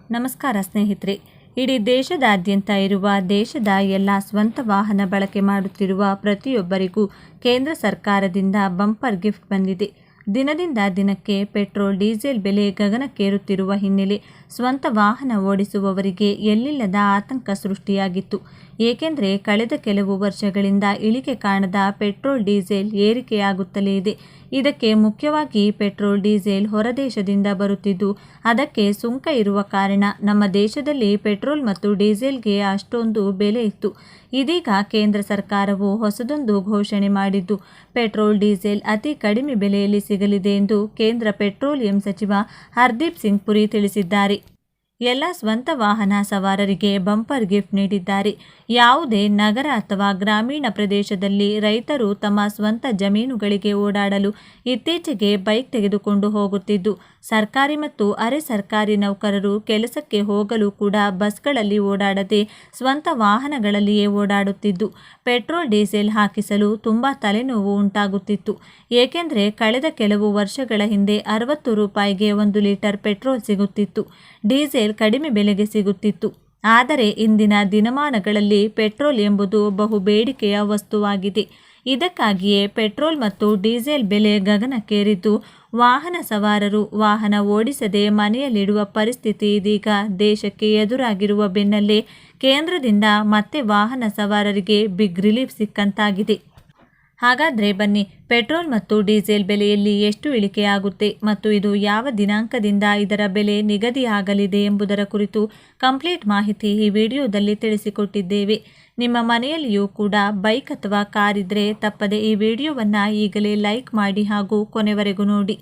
ನಮಸ್ಕಾರ ಸ್ನೇಹಿತರೆ. ಇಡೀ ದೇಶದಾದ್ಯಂತ ಇರುವ ದೇಶದ ಎಲ್ಲ ಸ್ವಂತ ವಾಹನ ಬಳಕೆ ಮಾಡುತ್ತಿರುವ ಪ್ರತಿಯೊಬ್ಬರಿಗೂ ಕೇಂದ್ರ ಸರ್ಕಾರದಿಂದ ಬಂಪರ್ ಗಿಫ್ಟ್ ಬಂದಿದೆ. ದಿನದಿಂದ ದಿನಕ್ಕೆ ಪೆಟ್ರೋಲ್ ಡೀಸೆಲ್ ಬೆಲೆ ಗಗನಕ್ಕೇರುತ್ತಿರುವ ಹಿನ್ನೆಲೆ ಸ್ವಂತ ವಾಹನ ಓಡಿಸುವವರಿಗೆ ಎಲ್ಲಿಲ್ಲದ ಆತಂಕ ಸೃಷ್ಟಿಯಾಗಿತ್ತು. ಏಕೆಂದರೆ ಕಳೆದ ಕೆಲವು ವರ್ಷಗಳಿಂದ ಇಳಿಕೆ ಕಾಣದ ಪೆಟ್ರೋಲ್ ಡೀಸೆಲ್ ಏರಿಕೆಯಾಗುತ್ತಲೇ ಇದೆ. ಇದಕ್ಕೆ ಮುಖ್ಯವಾಗಿ ಪೆಟ್ರೋಲ್ ಡೀಸೆಲ್ ಹೊರದೇಶದಿಂದ ಬರುತ್ತಿದ್ದು ಅದಕ್ಕೆ ಸುಂಕ ಇರುವ ಕಾರಣ ನಮ್ಮ ದೇಶದಲ್ಲಿ ಪೆಟ್ರೋಲ್ ಮತ್ತು ಡೀಸೆಲ್ಗೆ ಅಷ್ಟೊಂದು ಬೆಲೆ ಇತ್ತು. ಇದೀಗ ಕೇಂದ್ರ ಸರ್ಕಾರವು ಹೊಸದೊಂದು ಘೋಷಣೆ ಮಾಡಿದ್ದು ಪೆಟ್ರೋಲ್ ಡೀಸೆಲ್ ಅತಿ ಕಡಿಮೆ ಬೆಲೆಯಲ್ಲಿ ಸಿಗಲಿದೆ ಎಂದು ಕೇಂದ್ರ ಪೆಟ್ರೋಲಿಯಂ ಸಚಿವ ಹರ್ದೀಪ್ ಸಿಂಗ್ ಪುರಿ ತಿಳಿಸಿದ್ದಾರೆ. ಎಲ್ಲ ಸ್ವಂತ ವಾಹನ ಸವಾರರಿಗೆ ಬಂಪರ್ ಗಿಫ್ಟ್ ನೀಡಿದ್ದಾರೆ. ಯಾವುದೇ ನಗರ ಅಥವಾ ಗ್ರಾಮೀಣ ಪ್ರದೇಶದಲ್ಲಿ ರೈತರು ತಮ್ಮ ಸ್ವಂತ ಜಮೀನುಗಳಿಗೆ ಓಡಾಡಲು ಇತ್ತೀಚೆಗೆ ಬೈಕ್ ತೆಗೆದುಕೊಂಡು ಹೋಗುತ್ತಿದ್ದು, ಸರ್ಕಾರಿ ಮತ್ತು ಅರೆ ಸರ್ಕಾರಿ ನೌಕರರು ಕೆಲಸಕ್ಕೆ ಹೋಗಲು ಕೂಡ ಬಸ್ಗಳಲ್ಲಿ ಓಡಾಡದೆ ಸ್ವಂತ ವಾಹನಗಳಲ್ಲಿಯೇ ಓಡಾಡುತ್ತಿದ್ದು, ಪೆಟ್ರೋಲ್ ಡೀಸೆಲ್ ಹಾಕಿಸಲು ತುಂಬ ತಲೆನೋವು ಉಂಟಾಗುತ್ತಿತ್ತು. ಏಕೆಂದರೆ ಕಳೆದ ಕೆಲವು ವರ್ಷಗಳ ಹಿಂದೆ 60 ರೂಪಾಯಿಗೆ 1 ಲೀಟರ್ ಪೆಟ್ರೋಲ್ ಸಿಗುತ್ತಿತ್ತು. ಡೀಸೆಲ್ ಕಡಿಮೆ ಬೆಲೆಗೆ ಸಿಗುತ್ತಿತ್ತು. ಆದರೆ ಇಂದಿನ ದಿನಮಾನಗಳಲ್ಲಿ ಪೆಟ್ರೋಲ್ ಎಂಬುದು ಬಹು ಬೇಡಿಕೆಯ ವಸ್ತುವಾಗಿದೆ. ಇದಕ್ಕಾಗಿಯೇ ಪೆಟ್ರೋಲ್ ಮತ್ತು ಡೀಸೆಲ್ ಬೆಲೆ ಗಗನಕ್ಕೇರಿದ್ದು ವಾಹನ ಸವಾರರು ವಾಹನ ಓಡಿಸದೆ ಮನೆಯಲ್ಲಿಡುವ ಪರಿಸ್ಥಿತಿ ಇದೀಗ ದೇಶಕ್ಕೆ ಎದುರಾಗಿರುವ ಬೆನ್ನಲ್ಲೇ ಕೇಂದ್ರದಿಂದ ಮತ್ತೆ ವಾಹನ ಸವಾರರಿಗೆ ಬಿಗ್ ರಿಲೀಫ್ ಸಿಕ್ಕಂತಾಗಿದೆ. ಹಾಗಾದರೆ ಬನ್ನಿ, ಪೆಟ್ರೋಲ್ ಮತ್ತು ಡೀಸೆಲ್ ಬೆಲೆಯಲ್ಲಿ ಎಷ್ಟು ಇಳಿಕೆಯಾಗುತ್ತೆ ಮತ್ತು ಇದು ಯಾವ ದಿನಾಂಕದಿಂದ ಇದರ ಬೆಲೆ ನಿಗದಿಯಾಗಲಿದೆ ಎಂಬುದರ ಕುರಿತು ಕಂಪ್ಲೀಟ್ ಮಾಹಿತಿ ಈ ವಿಡಿಯೋದಲ್ಲಿ ತಿಳಿಸಿಕೊಟ್ಟಿದ್ದೇವೆ. ನಿಮ್ಮ ಮನೆಯಲ್ಲಿಯೂ ಕೂಡ ಬೈಕ್ ಅಥವಾ ಕಾರ್ ಇದ್ದರೆ ತಪ್ಪದೆ ಈ ವಿಡಿಯೋವನ್ನು ಈಗಲೇ ಲೈಕ್ ಮಾಡಿ ಹಾಗೂ ಕೊನೆವರೆಗೂ ನೋಡಿ.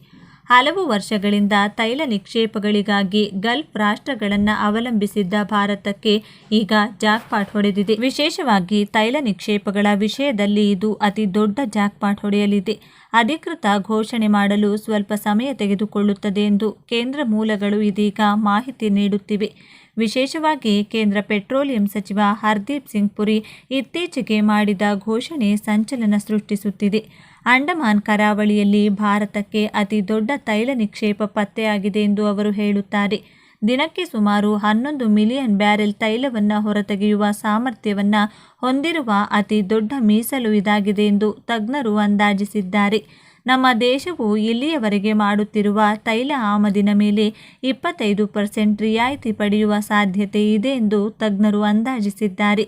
ಹಲವು ವರ್ಷಗಳಿಂದ ತೈಲ ನಿಕ್ಷೇಪಗಳಿಗಾಗಿ ಗಲ್ಫ್ ರಾಷ್ಟ್ರಗಳನ್ನು ಅವಲಂಬಿಸಿದ್ದ ಭಾರತಕ್ಕೆ ಈಗ ಜಾಕ್ಪಾಟ್ ಹೊಡೆದಿದೆ. ವಿಶೇಷವಾಗಿ ತೈಲ ನಿಕ್ಷೇಪಗಳ ವಿಷಯದಲ್ಲಿ ಇದು ಅತಿ ದೊಡ್ಡ ಜಾಕ್ಪಾಟ್ ಹೊಡೆಯಲಿದೆ. ಅಧಿಕೃತ ಘೋಷಣೆ ಮಾಡಲು ಸ್ವಲ್ಪ ಸಮಯ ತೆಗೆದುಕೊಳ್ಳುತ್ತದೆ ಎಂದು ಕೇಂದ್ರ ಮೂಲಗಳು ಇದೀಗ ಮಾಹಿತಿ ನೀಡುತ್ತಿವೆ. ವಿಶೇಷವಾಗಿ ಕೇಂದ್ರ ಪೆಟ್ರೋಲಿಯಂ ಸಚಿವ ಹರ್ದೀಪ್ ಸಿಂಗ್ ಪುರಿ ಇತ್ತೀಚೆಗೆ ಮಾಡಿದ ಘೋಷಣೆ ಸಂಚಲನ ಸೃಷ್ಟಿಸುತ್ತಿದೆ. ಅಂಡಮಾನ್ ಕರಾವಳಿಯಲ್ಲಿ ಭಾರತಕ್ಕೆ ಅತಿ ದೊಡ್ಡ ತೈಲ ನಿಕ್ಷೇಪ ಪತ್ತೆಯಾಗಿದೆ ಎಂದು ಅವರು ಹೇಳುತ್ತಾರೆ. ದಿನಕ್ಕೆ ಸುಮಾರು 11 ಮಿಲಿಯನ್ ಬ್ಯಾರೆಲ್ ತೈಲವನ್ನು ಹೊರತೆಗೆಯುವ ಸಾಮರ್ಥ್ಯವನ್ನು ಹೊಂದಿರುವ ಅತಿ ದೊಡ್ಡ ಮೀಸಲು ಇದಾಗಿದೆ ಎಂದು ತಜ್ಞರು ಅಂದಾಜಿಸಿದ್ದಾರೆ. ನಮ್ಮ ದೇಶವು ಇಲ್ಲಿಯವರೆಗೆ ಮಾಡುತ್ತಿರುವ ತೈಲ ಆಮದಿನ ಮೇಲೆ 25% ರಿಯಾಯಿತಿ ಪಡೆಯುವ ಸಾಧ್ಯತೆ ಇದೆ ಎಂದು ತಜ್ಞರು ಅಂದಾಜಿಸಿದ್ದಾರೆ.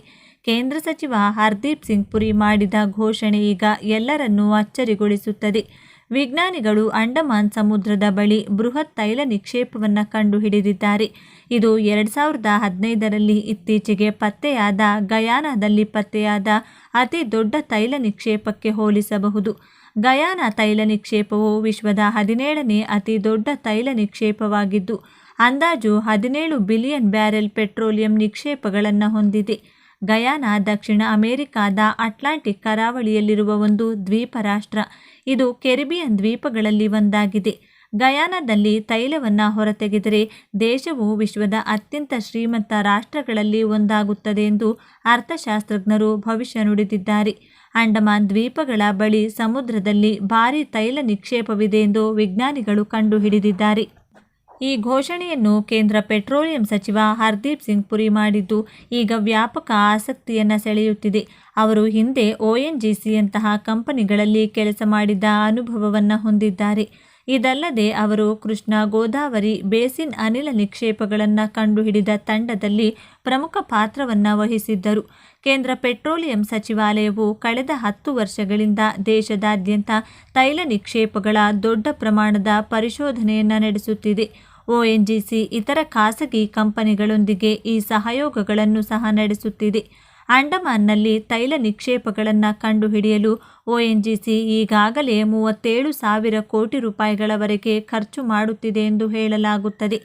ಕೇಂದ್ರ ಸಚಿವ ಹರ್ದೀಪ್ ಸಿಂಗ್ ಪುರಿ ಮಾಡಿದ ಘೋಷಣೆ ಈಗ ಎಲ್ಲರನ್ನೂ ಅಚ್ಚರಿಗೊಳಿಸುತ್ತದೆ. ವಿಜ್ಞಾನಿಗಳು ಅಂಡಮಾನ್ ಸಮುದ್ರದ ಬಳಿ ಬೃಹತ್ ತೈಲ ನಿಕ್ಷೇಪವನ್ನು ಕಂಡುಹಿಡಿದಿದ್ದಾರೆ. ಇದು 2015ರಲ್ಲಿ ಇತ್ತೀಚೆಗೆ ಪತ್ತೆಯಾದ ಗಯಾನಾದಲ್ಲಿ ಪತ್ತೆಯಾದ ಅತಿ ದೊಡ್ಡ ತೈಲ ನಿಕ್ಷೇಪಕ್ಕೆ ಹೋಲಿಸಬಹುದು. ಗಯಾನಾ ತೈಲ ನಿಕ್ಷೇಪವು ವಿಶ್ವದ 17ನೇ ಅತಿ ದೊಡ್ಡ ತೈಲ ನಿಕ್ಷೇಪವಾಗಿದ್ದು ಅಂದಾಜು 17 ಬಿಲಿಯನ್ ಬ್ಯಾರೆಲ್ ಪೆಟ್ರೋಲಿಯಂ ನಿಕ್ಷೇಪಗಳನ್ನು ಹೊಂದಿದೆ. ಗಯಾನಾ ದಕ್ಷಿಣ ಅಮೆರಿಕಾದ ಅಟ್ಲಾಂಟಿಕ್ ಕರಾವಳಿಯಲ್ಲಿರುವ ಒಂದು ದ್ವೀಪ ರಾಷ್ಟ್ರ. ಇದು ಕೆರಿಬಿಯನ್ ದ್ವೀಪಗಳಲ್ಲಿ ಒಂದಾಗಿದೆ. ಗಯಾನಾದಲ್ಲಿ ತೈಲವನ್ನು ಹೊರತೆಗೆದರೆ ದೇಶವು ವಿಶ್ವದ ಅತ್ಯಂತ ಶ್ರೀಮಂತ ರಾಷ್ಟ್ರಗಳಲ್ಲಿ ಒಂದಾಗುತ್ತದೆ ಎಂದು ಅರ್ಥಶಾಸ್ತ್ರಜ್ಞರು ಭವಿಷ್ಯ ನುಡಿದಿದ್ದಾರೆ. ಅಂಡಮಾನ್ ದ್ವೀಪಗಳ ಬಳಿ ಸಮುದ್ರದಲ್ಲಿ ಭಾರೀ ತೈಲ ನಿಕ್ಷೇಪವಿದೆ ಎಂದು ವಿಜ್ಞಾನಿಗಳು ಕಂಡುಹಿಡಿದಿದ್ದಾರೆ. ಈ ಘೋಷಣೆಯನ್ನು ಕೇಂದ್ರ ಪೆಟ್ರೋಲಿಯಂ ಸಚಿವ ಹರ್ದೀಪ್ ಸಿಂಗ್ ಪುರಿ ಮಾಡಿದ್ದು ಈಗ ವ್ಯಾಪಕ ಆಸಕ್ತಿಯನ್ನು ಸೆಳೆಯುತ್ತಿದೆ. ಅವರು ಹಿಂದೆ ONGCಯಂತಹ ಕಂಪನಿಗಳಲ್ಲಿ ಕೆಲಸ ಮಾಡಿದ ಅನುಭವವನ್ನು ಹೊಂದಿದ್ದಾರೆ. ಇದಲ್ಲದೆ ಅವರು ಕೃಷ್ಣಾ ಗೋದಾವರಿ ಬೇಸಿನ್ ಅನಿಲ ನಿಕ್ಷೇಪಗಳನ್ನು ಕಂಡುಹಿಡಿದ ತಂಡದಲ್ಲಿ ಪ್ರಮುಖ ಪಾತ್ರವನ್ನು ವಹಿಸಿದ್ದರು. ಕೇಂದ್ರ ಪೆಟ್ರೋಲಿಯಂ ಸಚಿವಾಲಯವು ಕಳೆದ 10 ವರ್ಷಗಳಿಂದ ದೇಶದಾದ್ಯಂತ ತೈಲ ನಿಕ್ಷೇಪಗಳ ದೊಡ್ಡ ಪ್ರಮಾಣದ ಪರಿಶೋಧನೆಯನ್ನು ನಡೆಸುತ್ತಿದೆ. ONGC ಇತರ ಖಾಸಗಿ ಕಂಪನಿಗಳೊಂದಿಗೆ ಈ ಸಹಯೋಗಗಳನ್ನು ಸಹ ನಡೆಸುತ್ತಿದೆ. ಅಂಡಮಾನ್ನಲ್ಲಿ ತೈಲ ನಿಕ್ಷೇಪಗಳನ್ನು ಕಂಡುಹಿಡಿಯಲು ONGC ಈಗಾಗಲೇ 37,000 ಕೋಟಿ ರೂಪಾಯಿಗಳವರೆಗೆ ಖರ್ಚು ಮಾಡುತ್ತಿದೆ ಎಂದು ಹೇಳಲಾಗುತ್ತದೆ.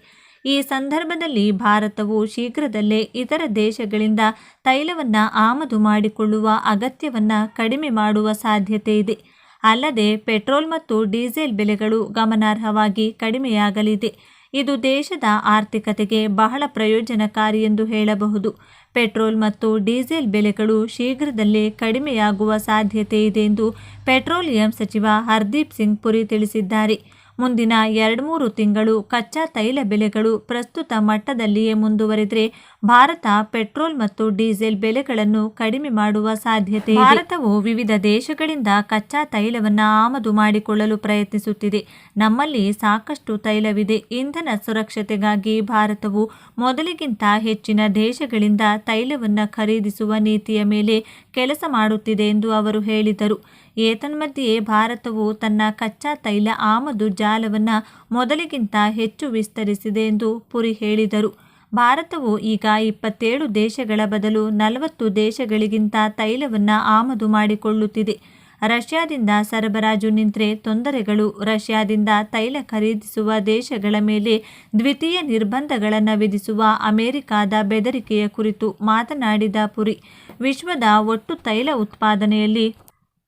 ಈ ಸಂದರ್ಭದಲ್ಲಿ ಭಾರತವು ಶೀಘ್ರದಲ್ಲೇ ಇತರ ದೇಶಗಳಿಂದ ತೈಲವನ್ನು ಆಮದು ಮಾಡಿಕೊಳ್ಳುವ ಅಗತ್ಯವನ್ನು ಕಡಿಮೆ ಮಾಡುವ ಸಾಧ್ಯತೆ ಇದೆ. ಅಲ್ಲದೆ ಪೆಟ್ರೋಲ್ ಮತ್ತು ಡೀಸೆಲ್ ಬೆಲೆಗಳು ಗಮನಾರ್ಹವಾಗಿ ಕಡಿಮೆಯಾಗಲಿದೆ. ಇದು ದೇಶದ ಆರ್ಥಿಕತೆಗೆ ಬಹಳ ಪ್ರಯೋಜನಕಾರಿ ಎಂದು ಹೇಳಬಹುದು. ಪೆಟ್ರೋಲ್ ಮತ್ತು ಡೀಸೆಲ್ ಬೆಲೆಗಳು ಶೀಘ್ರದಲ್ಲೇ ಕಡಿಮೆಯಾಗುವ ಸಾಧ್ಯತೆ ಇದೆ ಎಂದು ಪೆಟ್ರೋಲಿಯಂ ಸಚಿವ ಹರ್ದೀಪ್ ಸಿಂಗ್ ಪುರಿ ತಿಳಿಸಿದ್ದಾರೆ. ಮುಂದಿನ 2-3 ತಿಂಗಳು ಕಚ್ಚಾ ತೈಲ ಬೆಲೆಗಳು ಪ್ರಸ್ತುತ ಮಟ್ಟದಲ್ಲಿಯೇ ಮುಂದುವರಿದರೆ ಭಾರತ ಪೆಟ್ರೋಲ್ ಮತ್ತು ಡೀಸೆಲ್ ಬೆಲೆಗಳನ್ನು ಕಡಿಮೆ ಮಾಡುವ ಸಾಧ್ಯತೆ ಇದೆ. ಭಾರತವು ವಿವಿಧ ದೇಶಗಳಿಂದ ಕಚ್ಚಾ ತೈಲವನ್ನು ಆಮದು ಮಾಡಿಕೊಳ್ಳಲು ಪ್ರಯತ್ನಿಸುತ್ತಿದೆ. ನಮ್ಮಲ್ಲಿ ಸಾಕಷ್ಟು ತೈಲವಿದೆ. ಇಂಧನ ಸುರಕ್ಷತೆಗಾಗಿ ಭಾರತವು ಮೊದಲಿಗಿಂತ ಹೆಚ್ಚಿನ ದೇಶಗಳಿಂದ ತೈಲವನ್ನು ಖರೀದಿಸುವ ನೀತಿಯ ಮೇಲೆ ಕೆಲಸ ಮಾಡುತ್ತಿದೆ ಎಂದು ಅವರು ಹೇಳಿದರು. ಏತನ್ಮಧ್ಯೆ ಭಾರತವು ತನ್ನ ಕಚ್ಚಾ ತೈಲ ಆಮದು ಜಾಲವನ್ನು ಮೊದಲಿಗಿಂತ ಹೆಚ್ಚು ವಿಸ್ತರಿಸಿದೆ ಎಂದು ಪುರಿ ಹೇಳಿದರು. ಭಾರತವು ಈಗ 27 ದೇಶಗಳ ಬದಲು 40 ದೇಶಗಳಿಗಿಂತ ತೈಲವನ್ನು ಆಮದು ಮಾಡಿಕೊಳ್ಳುತ್ತಿದೆ. ರಷ್ಯಾದಿಂದ ಸರಬರಾಜು ನಿಂತರೆ ತೊಂದರೆಗಳು. ರಷ್ಯಾದಿಂದ ತೈಲ ಖರೀದಿಸುವ ದೇಶಗಳ ಮೇಲೆ ದ್ವಿತೀಯ ನಿರ್ಬಂಧಗಳನ್ನು ವಿಧಿಸುವ ಅಮೆರಿಕದ ಬೆದರಿಕೆಯ ಕುರಿತು ಮಾತನಾಡಿದ ಪುರಿ, ವಿಶ್ವದ ಒಟ್ಟು ತೈಲ ಉತ್ಪಾದನೆಯಲ್ಲಿ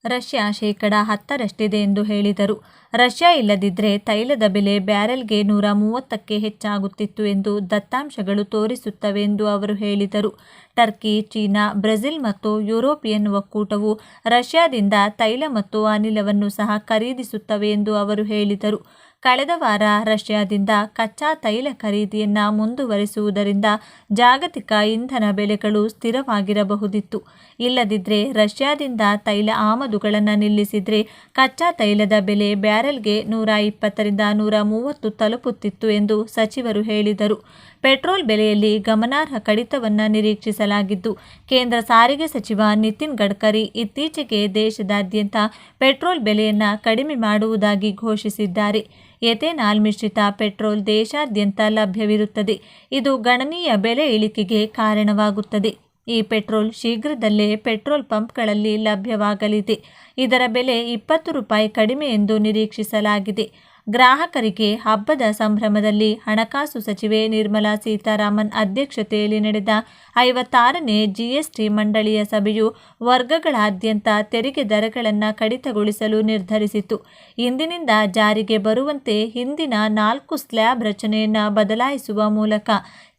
ರಷ್ಯಾ 10% ಎಂದು ಹೇಳಿದರು. ರಷ್ಯಾ ಇಲ್ಲದಿದ್ದರೆ ತೈಲದ ಬೆಲೆ ಬ್ಯಾರೆಲ್ಗೆ 130ಕ್ಕೆ ಹೆಚ್ಚಾಗುತ್ತಿತ್ತು ಎಂದು ದತ್ತಾಂಶಗಳು ತೋರಿಸುತ್ತವೆ ಎಂದು ಅವರು ಹೇಳಿದರು. ಟರ್ಕಿ, ಚೀನಾ, ಬ್ರೆಜಿಲ್ ಮತ್ತು ಯುರೋಪಿಯನ್ ಒಕ್ಕೂಟವು ರಷ್ಯಾದಿಂದ ತೈಲ ಮತ್ತು ಅನಿಲವನ್ನು ಸಹ ಖರೀದಿಸುತ್ತವೆ ಎಂದು ಅವರು ಹೇಳಿದರು. ಕಳೆದ ವಾರ ರಷ್ಯಾದಿಂದ ಕಚ್ಚಾ ತೈಲ ಖರೀದಿಯನ್ನು ಮುಂದುವರಿಸುವುದರಿಂದ ಜಾಗತಿಕ ಇಂಧನ ಬೆಲೆಗಳು ಸ್ಥಿರವಾಗಿರಬಹುದಿತ್ತು. ಇಲ್ಲದಿದ್ದರೆ ರಷ್ಯಾದಿಂದ ತೈಲ ಆಮದುಗಳನ್ನು ನಿಲ್ಲಿಸಿದರೆ ಕಚ್ಚಾ ತೈಲದ ಬೆಲೆ ಬ್ಯಾರೆಲ್ಗೆ 120ರಿಂದ 130 ತಲುಪುತ್ತಿತ್ತು ಎಂದು ಸಚಿವರು ಹೇಳಿದರು. ಪೆಟ್ರೋಲ್ ಬೆಲೆಯಲ್ಲಿ ಗಮನಾರ್ಹ ಕಡಿತವನ್ನು ನಿರೀಕ್ಷಿಸಲಾಗಿದ್ದು, ಕೇಂದ್ರ ಸಾರಿಗೆ ಸಚಿವ ನಿತಿನ್ ಗಡ್ಕರಿ ಇತ್ತೀಚೆಗೆ ದೇಶದಾದ್ಯಂತ ಪೆಟ್ರೋಲ್ ಬೆಲೆಯನ್ನು ಕಡಿಮೆ ಮಾಡುವುದಾಗಿ ಘೋಷಿಸಿದ್ದಾರೆ. ಎಥೆನಾಲ್ ಮಿಶ್ರಿತ ಪೆಟ್ರೋಲ್ ದೇಶಾದ್ಯಂತ ಲಭ್ಯವಿರುತ್ತದೆ. ಇದು ಗಣನೀಯ ಬೆಲೆ ಇಳಿಕೆಗೆ ಕಾರಣವಾಗುತ್ತದೆ. ಈ ಪೆಟ್ರೋಲ್ ಶೀಘ್ರದಲ್ಲೇ ಪೆಟ್ರೋಲ್ ಪಂಪ್ಗಳಲ್ಲಿ ಲಭ್ಯವಾಗಲಿದೆ. ಇದರ ಬೆಲೆ 20 ರೂಪಾಯಿ ಕಡಿಮೆ ಎಂದು ನಿರೀಕ್ಷಿಸಲಾಗಿದೆ. ಗ್ರಾಹಕರಿಗೆ ಹಬ್ಬದ ಸಂಭ್ರಮದಲ್ಲಿ ಹಣಕಾಸು ಸಚಿವೆ ನಿರ್ಮಲಾ ಸೀತಾರಾಮನ್ ಅಧ್ಯಕ್ಷತೆಯಲ್ಲಿ ನಡೆದ 56ನೇ ಜಿಎಸ್ಟಿ ಮಂಡಳಿಯ ಸಭೆಯು ವರ್ಗಗಳಾದ್ಯಂತ ತೆರಿಗೆ ದರಗಳನ್ನು ಕಡಿತಗೊಳಿಸಲು ನಿರ್ಧರಿಸಿತು. ಇಂದಿನಿಂದ ಜಾರಿಗೆ ಬರುವಂತೆ ಹಿಂದಿನ 4 ಸ್ಲ್ಯಾಬ್ ರಚನೆಯನ್ನು ಬದಲಾಯಿಸುವ ಮೂಲಕ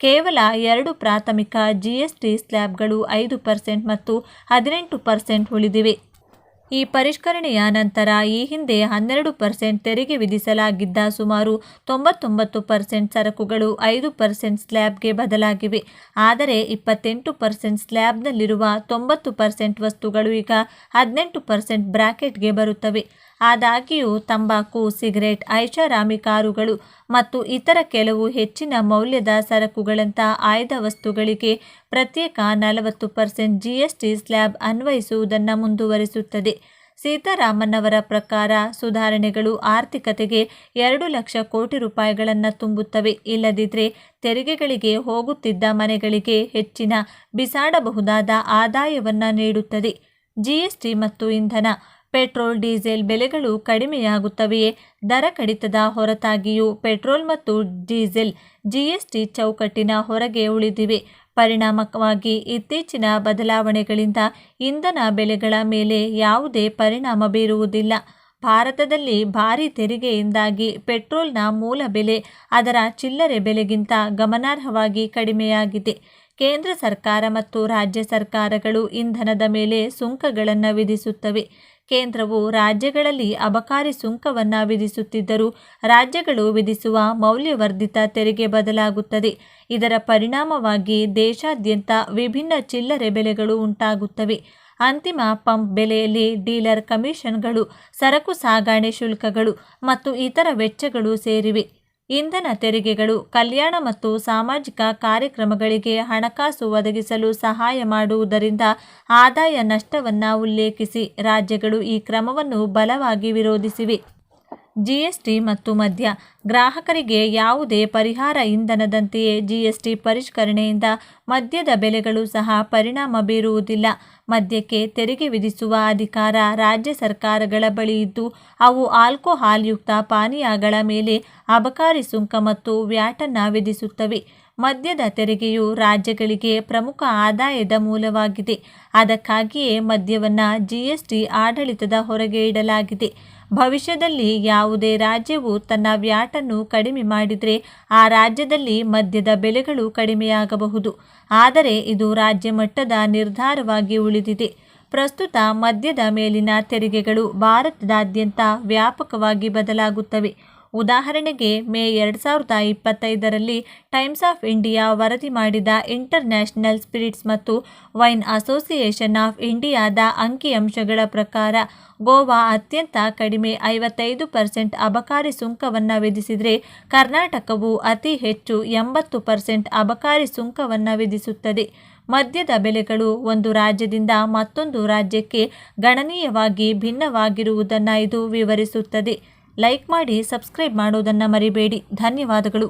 ಕೇವಲ 2 ಪ್ರಾಥಮಿಕ ಜಿಎಸ್ಟಿ ಸ್ಲ್ಯಾಬ್ಗಳು 5% ಮತ್ತು 18% ಉಳಿದಿವೆ. ಈ ಪರಿಷ್ಕರಣೆಯ ನಂತರ ಈ ಹಿಂದೆ 12% ತೆರಿಗೆ ವಿಧಿಸಲಾಗಿದ್ದ ಸುಮಾರು 99% ಸರಕುಗಳು 5% ಸ್ಲ್ಯಾಬ್ಗೆ ಬದಲಾಗಿವೆ. ಆದರೆ 28% ಸ್ಲ್ಯಾಬ್ನಲ್ಲಿರುವ 90% ವಸ್ತುಗಳು ಈಗ 18% ಬ್ರಾಕೆಟ್ಗೆ ಬರುತ್ತವೆ. ಆದಾಗ್ಯೂ ತಂಬಾಕು, ಸಿಗರೆಟ್, ಐಷಾರಾಮಿ ಕಾರುಗಳು ಮತ್ತು ಇತರ ಕೆಲವು ಹೆಚ್ಚಿನ ಮೌಲ್ಯದ ಸರಕುಗಳಂಥ ಆಯ್ದ ವಸ್ತುಗಳಿಗೆ ಪ್ರತ್ಯೇಕ 40% ಜಿಎಸ್ಟಿ ಸ್ಲ್ಯಾಬ್ ಅನ್ವಯಿಸುವುದನ್ನು ಮುಂದುವರಿಸುತ್ತದೆ. ಸೀತಾರಾಮನ್ ಅವರ ಪ್ರಕಾರ ಸುಧಾರಣೆಗಳು ಆರ್ಥಿಕತೆಗೆ 2 ಲಕ್ಷ ಕೋಟಿ ರೂಪಾಯಿಗಳನ್ನು ತುಂಬುತ್ತವೆ. ಇಲ್ಲದಿದ್ದರೆ ತೆರಿಗೆಗಳಿಗೆ ಹೋಗುತ್ತಿದ್ದ ಮನೆಗಳಿಗೆ ಹೆಚ್ಚಿನ ಬಿಸಾಡಬಹುದಾದ ಆದಾಯವನ್ನು ನೀಡುತ್ತದೆ. ಜಿಎಸ್ಟಿ ಮತ್ತು ಇಂಧನ, ಪೆಟ್ರೋಲ್, ಡೀಸೆಲ್ ಬೆಲೆಗಳು ಕಡಿಮೆಯಾಗುತ್ತವೆಯೇ? ದರ ಕಡಿತದ ಹೊರತಾಗಿಯೂ ಪೆಟ್ರೋಲ್ ಮತ್ತು ಡೀಸೆಲ್ ಜಿಎಸ್ಟಿ ಚೌಕಟ್ಟಿನ ಹೊರಗೆ ಉಳಿದಿವೆ. ಪರಿಣಾಮವಾಗಿ ಇತ್ತೀಚಿನ ಬದಲಾವಣೆಗಳಿಂದ ಇಂಧನ ಬೆಲೆಗಳ ಮೇಲೆ ಯಾವುದೇ ಪರಿಣಾಮ ಬೀರುವುದಿಲ್ಲ. ಭಾರತದಲ್ಲಿ ಭಾರೀ ತೆರಿಗೆಯಿಂದಾಗಿ ಪೆಟ್ರೋಲ್ನ ಮೂಲ ಬೆಲೆ ಅದರ ಚಿಲ್ಲರೆ ಬೆಲೆಗಿಂತ ಗಮನಾರ್ಹವಾಗಿ ಕಡಿಮೆಯಾಗಿದೆ. ಕೇಂದ್ರ ಸರ್ಕಾರ ಮತ್ತು ರಾಜ್ಯ ಸರ್ಕಾರಗಳು ಇಂಧನದ ಮೇಲೆ ಸುಂಕಗಳನ್ನು ವಿಧಿಸುತ್ತವೆ. ಕೇಂದ್ರವು ರಾಜ್ಯಗಳಲ್ಲಿ ಅಬಕಾರಿ ಸುಂಕವನ್ನು ವಿಧಿಸುತ್ತಿದ್ದರೂ ರಾಜ್ಯಗಳು ವಿಧಿಸುವ ಮೌಲ್ಯವರ್ಧಿತ ತೆರಿಗೆ ಬದಲಾಗುತ್ತದೆ. ಇದರ ಪರಿಣಾಮವಾಗಿ ದೇಶಾದ್ಯಂತ ವಿಭಿನ್ನ ಚಿಲ್ಲರೆ ಬೆಲೆಗಳು ಉಂಟಾಗುತ್ತವೆ. ಅಂತಿಮ ಪಂಪ್ ಬೆಲೆಯಲ್ಲಿ ಡೀಲರ್ ಕಮಿಷನ್ಗಳು, ಸರಕು ಸಾಗಣೆ ಶುಲ್ಕಗಳು ಮತ್ತು ಇತರ ವೆಚ್ಚಗಳು ಸೇರಿವೆ. ಇಂಧನ ತೆರಿಗೆಗಳು ಕಲ್ಯಾಣ ಮತ್ತು ಸಾಮಾಜಿಕ ಕಾರ್ಯಕ್ರಮಗಳಿಗೆ ಹಣಕಾಸು ಒದಗಿಸಲು ಸಹಾಯ ಮಾಡುವುದರಿಂದ ಆದಾಯ ನಷ್ಟವನ್ನು ಉಲ್ಲೇಖಿಸಿ ರಾಜ್ಯಗಳು ಈ ಕ್ರಮವನ್ನು ಬಲವಾಗಿ ವಿರೋಧಿಸಿವೆ. ಜಿಎಸ್ಟಿ ಮತ್ತು ಮದ್ಯ, ಗ್ರಾಹಕರಿಗೆ ಯಾವುದೇ ಪರಿಹಾರ. ಇಂಧನದಂತೆಯೇ ಜಿಎಸ್ಟಿ ಪರಿಷ್ಕರಣೆಯಿಂದ ಮದ್ಯದ ಬೆಲೆಗಳು ಸಹ ಪರಿಣಾಮ ಬೀರುವುದಿಲ್ಲ. ಮದ್ಯಕ್ಕೆ ತೆರಿಗೆ ವಿಧಿಸುವ ಅಧಿಕಾರ ರಾಜ್ಯ ಸರ್ಕಾರಗಳ ಬಳಿ ಇದ್ದು, ಅವು ಆಲ್ಕೋಹಾಲ್ ಯುಕ್ತ ಪಾನೀಯಗಳ ಮೇಲೆ ಅಬಕಾರಿ ಸುಂಕ ಮತ್ತು ವ್ಯಾಟನ್ನು ವಿಧಿಸುತ್ತವೆ. ಮದ್ಯದ ತೆರಿಗೆಯು ರಾಜ್ಯಗಳಿಗೆ ಪ್ರಮುಖ ಆದಾಯದ ಮೂಲವಾಗಿದೆ. ಅದಕ್ಕಾಗಿಯೇ ಮದ್ಯವನ್ನು ಜಿಎಸ್ಟಿ ಆಡಳಿತದ ಹೊರಗೆ ಇಡಲಾಗಿದೆ. ಭವಿಷ್ಯದಲ್ಲಿ ಯಾವುದೇ ರಾಜ್ಯವು ತನ್ನ ವ್ಯಾಟನ್ನು ಕಡಿಮೆ ಮಾಡಿದರೆ ಆ ರಾಜ್ಯದಲ್ಲಿ ಮದ್ಯದ ಬೆಲೆಗಳು ಕಡಿಮೆಯಾಗಬಹುದು. ಆದರೆ ಇದು ರಾಜ್ಯ ಮಟ್ಟದ ನಿರ್ಧಾರವಾಗಿ ಉಳಿದಿದೆ. ಪ್ರಸ್ತುತ ಮದ್ಯದ ಮೇಲಿನ ತೆರಿಗೆಗಳು ಭಾರತದಾದ್ಯಂತ ವ್ಯಾಪಕವಾಗಿ ಬದಲಾಗುತ್ತವೆ. ಉದಾಹರಣೆಗೆ ಮೇ 2025ರಲ್ಲಿ ಟೈಮ್ಸ್ ಆಫ್ ಇಂಡಿಯಾ ವರದಿ ಮಾಡಿದ ಇಂಟರ್ನ್ಯಾಷನಲ್ ಸ್ಪಿರಿಟ್ಸ್ ಮತ್ತು ವೈನ್ ಅಸೋಸಿಯೇಷನ್ ಆಫ್ ಇಂಡಿಯಾದ ಅಂಕಿಅಂಶಗಳ ಪ್ರಕಾರ ಗೋವಾ ಅತ್ಯಂತ ಕಡಿಮೆ 55% ಅಬಕಾರಿ ಸುಂಕವನ್ನು ವಿಧಿಸಿದರೆ ಕರ್ನಾಟಕವು ಅತಿ ಹೆಚ್ಚು 80% ಅಬಕಾರಿ ಸುಂಕವನ್ನು ವಿಧಿಸುತ್ತದೆ. ಮದ್ಯದ ಬೆಲೆಗಳು ಒಂದು ರಾಜ್ಯದಿಂದ ಮತ್ತೊಂದು ರಾಜ್ಯಕ್ಕೆ ಗಣನೀಯವಾಗಿ ಭಿನ್ನವಾಗಿರುವುದನ್ನು ಇದು ವಿವರಿಸುತ್ತದೆ. ಲೈಕ್ ಮಾಡಿ, ಸಬ್ಸ್ಕ್ರೈಬ್ ಮಾಡೋದನ್ನು ಮರಿಬೇಡಿ. ಧನ್ಯವಾದಗಳು.